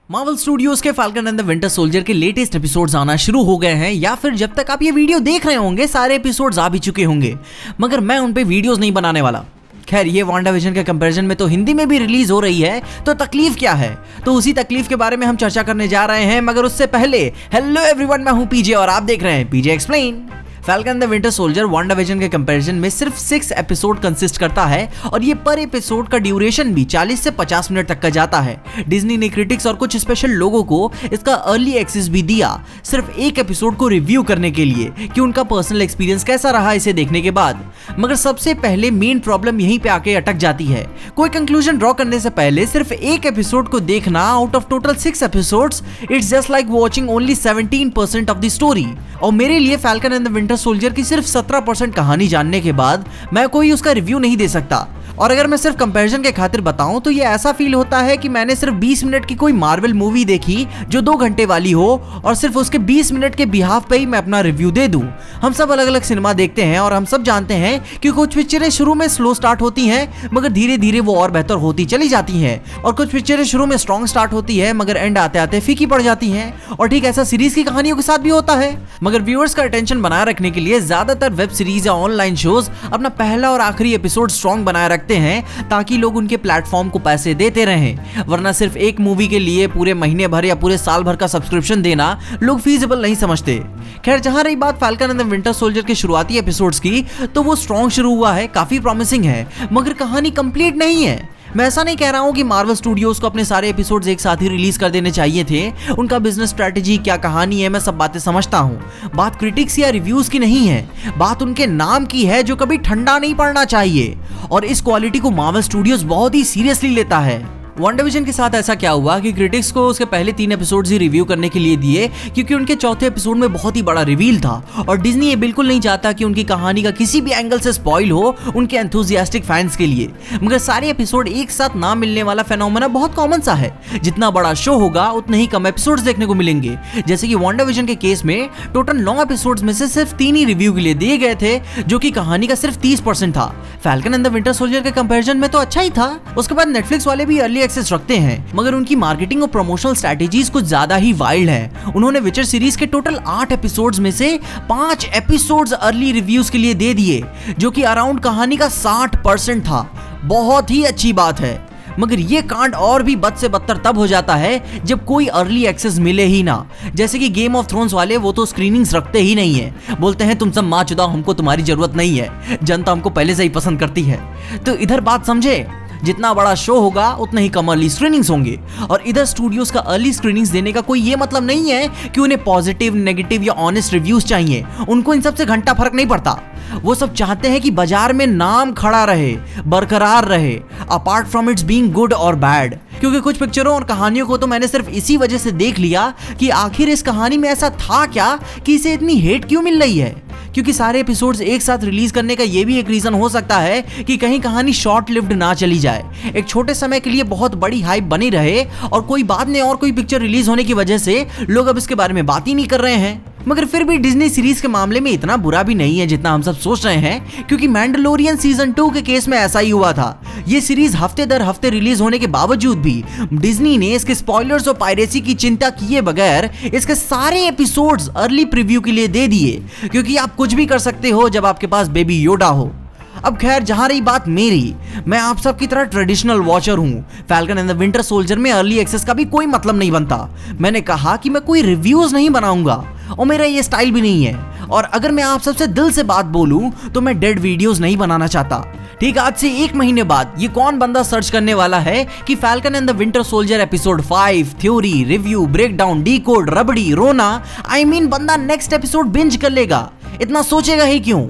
Marvel studios के falcon and the Winter soldier के latest episodes आना शुरू हो गए हैं, या फिर जब तक आप ये वीडियो देख रहे होंगे सारे एपिसोड्स आ भी चुके होंगे, मगर मैं उन पे वीडियोस नहीं बनाने वाला। खैर, ये वांडाविजन के कंपैरिजन में तो हिंदी में भी रिलीज हो रही है, तो तकलीफ क्या है? तो उसी तकलीफ के बारे में हम चर्चा करने जा रहे हैं, मगर उससे पहले हेलो एवरीवन, मैं हूं पीजे और आप देख रहे हैं PJ explain. Falcon and the Winter Soldier WandaVision के कंपैरिजन में सिर्फ 6 एपिसोड कंसिस्ट करता है और ये पर एपिसोड का ड्यूरेशन भी 40 से 50 मिनट तक का जाता है। डिज्नी ने क्रिटिक्स और कुछ स्पेशल लोगों को इसका अर्ली एक्सेस भी दिया, सिर्फ एक एपिसोड को रिव्यू करने के लिए कि उनका पर्सनल एक्सपीरियंस कैसा रहा इसे देखने के बाद। मगर सबसे पहले मेन प्रॉब्लम यहीं पे आके अटक जाती है। कोई कंक्लूजन ड्रॉ करने से पहले सिर्फ एक एपिसोड को देखना out of total 6 episodes, it's just like watching only 17% of the story. और मेरे लिए falcon and the Winter soldier की सिर्फ 17% कहानी जानने के बाद मैं कोई उसका रिव्यू नहीं दे सकता। और अगर मैं सिर्फ कंपैरिजन के खातिर बताऊं तो ये ऐसा फील होता है कि मैंने सिर्फ 20 मिनट की कोई मार्वल मूवी देखी जो 2 घंटे वाली हो और सिर्फ उसके 20 मिनट के बिहाफ पे ही मैं अपना रिव्यू दे दूं। हम सब अलग अलग सिनेमा देखते हैं और हम सब जानते हैं कि कुछ पिक्चरें शुरू में स्लो स्टार्ट होती हैं मगर धीरे धीरे वो और बेहतर होती चली जाती हैं, और कुछ पिक्चरें शुरू में स्ट्रॉन्ग स्टार्ट होती है मगर एंड आते आते फीकी पड़ जाती हैं। और ठीक ऐसा सीरीज की कहानियों के साथ भी होता है। मगर व्यूअर्स का अटेंशन बनाए रखने के लिए ज्यादातर वेब सीरीज या ऑनलाइन शोज अपना पहला और आखिरी एपिसोड स्ट्रॉन्ग बनाए रखते हैं ताकि लोग उनके प्लेटफॉर्म को पैसे देते रहें, वरना सिर्फ एक मूवी के लिए पूरे महीने भर या पूरे साल भर का सब्सक्रिप्शन देना लोग फीजिबल नहीं समझते। खैर, जहां रही बात falcon and the Winter soldier के शुरुआती एपिसोड्स की, तो वो स्ट्रॉन्ग शुरू हुआ है, काफी प्रॉमिसिंग है, मगर कहानी कंप्लीट नहीं है। मैं ऐसा नहीं कह रहा हूं कि मार्वल स्टूडियोज को अपने सारे एपिसोड्स एक साथ ही रिलीज कर देने चाहिए थे। उनका बिजनेस स्ट्रेटजी क्या, कहानी है, मैं सब बातें समझता हूं। बात क्रिटिक्स या रिव्यूज की नहीं है, बात उनके नाम की है जो कभी ठंडा नहीं पड़ना चाहिए, और इस क्वालिटी को मार्वल स्टूडियोज बहुत ही सीरियसली लेता है। वांडाविजन के साथ ऐसा क्या हुआ कि क्रिटिक्स को उसके पहले 3 एपिसोड्स ही रिव्यू करने के लिए दिए क्योंकि उनके चौथे एपिसोड में बहुत ही बड़ा रिवील था, और डिज्नी ये बिल्कुल नहीं चाहता कि उनकी कहानी का किसी भी एंगल से स्पॉइल हो उनके एंथुसियास्टिक फैंस के लिए। मगर सारे एपिसोड एक साथ ना मिलने वाला फेनोमेना बहुत कॉमन सा है। जितना बड़ा शो होगा उतने ही कम एपिसोड्स देखने को मिलेंगे। जैसे कि वांडाविजन के केस में टोटल 9 एपिसोड्स में से सिर्फ 3 ही रिव्यू के लिए दिए गए थे, जो कि कहानी का सिर्फ 30% था। Falcon and the Winter soldier के कंपैरिजन में तो अच्छा ही था। उसके बाद नेटफ्लिक्स वाले भी अर्ली एक्सेस रखते हैं, मगर उनकी मार्केटिंग और प्रमोशनल स्ट्रेटजीज कुछ ज्यादा ही वाइल्ड है। उन्होंने विचर सीरीज के टोटल 8 एपिसोड्स में से 5 एपिसोड्स अर्ली रिव्यूज के लिए दे दिए, जो कि अराउंड कहानी का 60% था। बहुत ही अच्छी बात है, मगर ये कांड और भी बद से बदतर तब हो जाता है जब कोई अर्ली एक्सेस मिले ही ना। जैसे कि गेम ऑफ थ्रोन्स वाले, वो तो स्क्रीनिंग्स रखते ही नहीं है, बोलते हैं तुम सब माँ चुदा, हमको तुम्हारी जरूरत नहीं है, जनता हमको पहले से ही पसंद करती है। तो इधर बात समझे, जितना बड़ा शो होगा उतने ही कम अर्ली स्क्रीनिंग्स होंगे, और इधर स्टूडियोज का अर्ली स्क्रीनिंग्स देने का कोई ये मतलब नहीं है कि उन्हें पॉजिटिव, नेगेटिव या ऑनेस्ट रिव्यूज चाहिए। उनको इन सब से घंटा फर्क नहीं पड़ता। वो सब चाहते हैं कि बाजार में नाम खड़ा रहे, बरकरार रहे, apart from its being good और बैड। क्योंकि कुछ पिक्चरों और कहानियों को तो मैंने सिर्फ इसी वजह से देख लिया कि आखिर इस कहानी में ऐसा था क्या कि इसे इतनी हेट क्यों मिल रही है। क्योंकि सारे एपिसोड्स एक साथ रिलीज करने का ये भी एक रीजन हो सकता है कि कहीं कहानी शॉर्ट लिव्ड ना चली जाए, एक छोटे समय के लिए बहुत बड़ी हाइप बनी रहे, और कोई बाद में और कोई पिक्चर रिलीज होने की वजह से लोग अब इसके बारे में बात ही नहीं कर रहे हैं। मगर फिर भी डिज्नी सीरीज के मामले में इतना बुरा भी नहीं है जितना हम सब सोच रहे हैं, क्योंकि मैंडलोरियन सीजन 2 के केस में ऐसा ही हुआ था। ये सीरीज हफ्ते दर हफ्ते रिलीज होने के बावजूद भी डिज्नी ने इसके स्पॉयलर्स और पायरेसी की चिंता किए बगैर इसके सारे एपिसोड्स अर्ली प्रीव्यू के लिए दे दिए, क्योंकि आप कुछ भी कर सकते हो जब आपके पास बेबी योडा हो। अब खैर, जहां रही बात मेरी, मैं आप सब की तरह ट्रेडिशनल वॉचर हूं। Falcon and the Winter soldier में अर्ली एक्सेस का भी कोई मतलब नहीं बनता। मैंने कहा कि मैं कोई रिव्यूज नहीं बनाऊंगा, और मेरा ये स्टाइल भी नहीं है। और अगर मैं आप सबसे दिल से बात बोलूं तो मैं डेड वीडियोस नहीं बनाना चाहता। ठीक, आज से 1 महीने बाद ये कौन बंदा सर्च करने वाला है कि Falcon and the Winter Soldier episode 5 theory, review, breakdown, decode, रबड़ी, रोना, बंदा नेक्स्ट एपिसोड बिंज कर लेगा। इतना सोचेगा ही क्यों?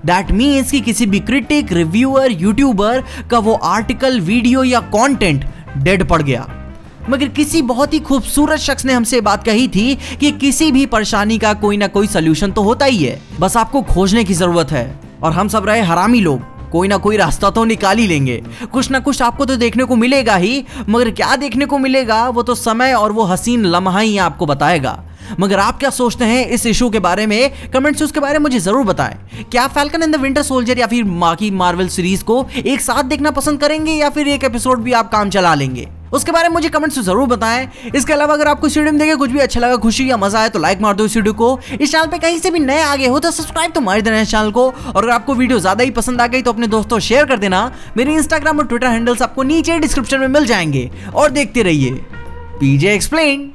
दैट मीन्स कि किसी भी क्रिटिक, रिव्यूअर, यूट्यूबर का वो आर्टिकल, वीडियो या कंटेंट डेड पड़ गया। मगर किसी बहुत ही खूबसूरत शख्स ने हमसे बात कही थी कि किसी भी परेशानी का कोई ना कोई सलूशन तो होता ही है, बस आपको खोजने की जरूरत है। और हम सब रहे हरामी लोग, कोई ना कोई रास्ता तो निकाल ही लेंगे। कुछ ना कुछ आपको तो देखने को मिलेगा ही, मगर क्या देखने को मिलेगा वो तो समय और वो हसीन लम्हा ही आपको बताएगा। मगर आप क्या सोचते हैं इस इशू के बारे में? कमेंट्स उसके बारे में मुझे जरूर बताएं। क्या falcon and the Winter soldier या फिर बाकी मार्वल सीरीज को एक साथ देखना पसंद करेंगे, या फिर एक एपिसोड भी आप काम चला लेंगे? उसके बारे में मुझे कमेंट्स में जरूर बताएं। इसके अलावा अगर आपको इस वीडियो में देखे कुछ भी अच्छा लगा, खुशी या मजा आए तो लाइक मार दो इस वीडियो को। इस चैनल पे कहीं से भी नए आगे हो तो सब्सक्राइब तो मार देना इस चैनल को। और अगर आपको वीडियो ज्यादा ही पसंद आ गई तो अपने दोस्तों शेयर कर देना। मेरे इंस्टाग्राम और ट्विटर हैंडल्स आपको नीचे डिस्क्रिप्शन में मिल जाएंगे। और देखते रहिए पीजे एक्सप्लेन।